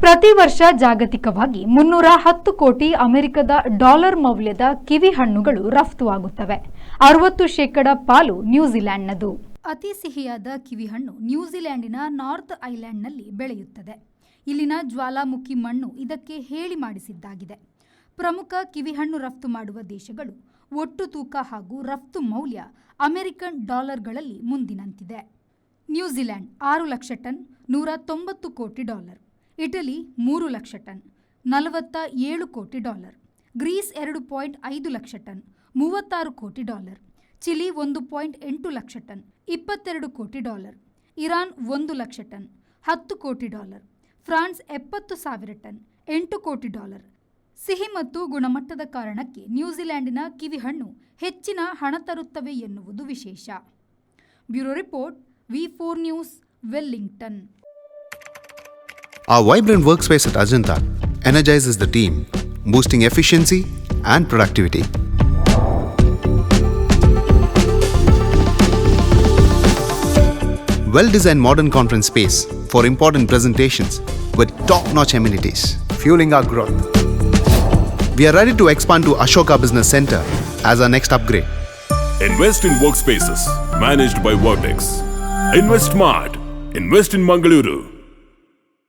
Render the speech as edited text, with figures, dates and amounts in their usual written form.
ಪ್ರತಿ ವರ್ಷ ಜಾಗತಿಕವಾಗಿ 310 ಕೋಟಿ ಅಮೆರಿಕದ ಡಾಲರ್ ಮೌಲ್ಯದ ಕಿವಿ ಹಣ್ಣುಗಳು ರಫ್ತುವಾಗುತ್ತವೆ. 60% ಪಾಲು ನ್ಯೂಜಿಲೆಂಡ್ನದು. ಅತಿ ಸಿಹಿಯಾದ ಕಿವಿಹಣ್ಣು ನ್ಯೂಜಿಲೆಂಡಿನ ನಾರ್ತ್ ಐಲ್ಯಾಂಡ್ನಲ್ಲಿ ಬೆಳೆಯುತ್ತದೆ. ಇಲ್ಲಿನ ಜ್ವಾಲಾಮುಖಿ ಮಣ್ಣು ಇದಕ್ಕೆ ಹೇಳಿ ಮಾಡಿಸಿದ್ದಾಗಿದೆ. ಪ್ರಮುಖ ಕಿವಿಹಣ್ಣು ರಫ್ತು ಮಾಡುವ ದೇಶಗಳು ಒಟ್ಟು ತೂಕ ಹಾಗೂ ರಫ್ತು ಮೌಲ್ಯ ಅಮೆರಿಕನ್ ಡಾಲರ್ಗಳಲ್ಲಿ ಮುಂದಿನಂತಿದೆ. ನ್ಯೂಜಿಲೆಂಡ್ 6 ಲಕ್ಷ ಟನ್ $190 ಕೋಟಿ, ಇಟಲಿ 3 ಲಕ್ಷ ಟನ್ $47 ಕೋಟಿ, ಗ್ರೀಸ್ 2.5 ಲಕ್ಷ ಟನ್ $36 ಕೋಟಿ, ಚಿಲಿ 1.8 ಲಕ್ಷ ಟನ್ $22 ಕೋಟಿ, ಇರಾನ್ 1 ಲಕ್ಷ ಟನ್ $10 ಕೋಟಿ, ಫ್ರಾನ್ಸ್ 70,000 ಟನ್ $8 ಕೋಟಿ. ಸಿಹಿ ಮತ್ತು ಗುಣಮಟ್ಟದ ಕಾರಣಕ್ಕೆ ನ್ಯೂಜಿಲೆಂಡಿನ ಕಿವಿಹಣ್ಣು ಹೆಚ್ಚಿನ ಹಣ ತರುತ್ತವೆ ಎನ್ನುವುದು ವಿಶೇಷ. Bureau report, V4 news, Wellington. Our vibrant workspace at Ajanta energizes the team, boosting efficiency and productivity. Well-designed modern conference space for important presentations with top-notch amenities, fueling our growth. We are ready to expand to Ashoka Business Center as our next upgrade. Invest in workspaces managed by Vertex. Invest smart. Invest in Mangaluru.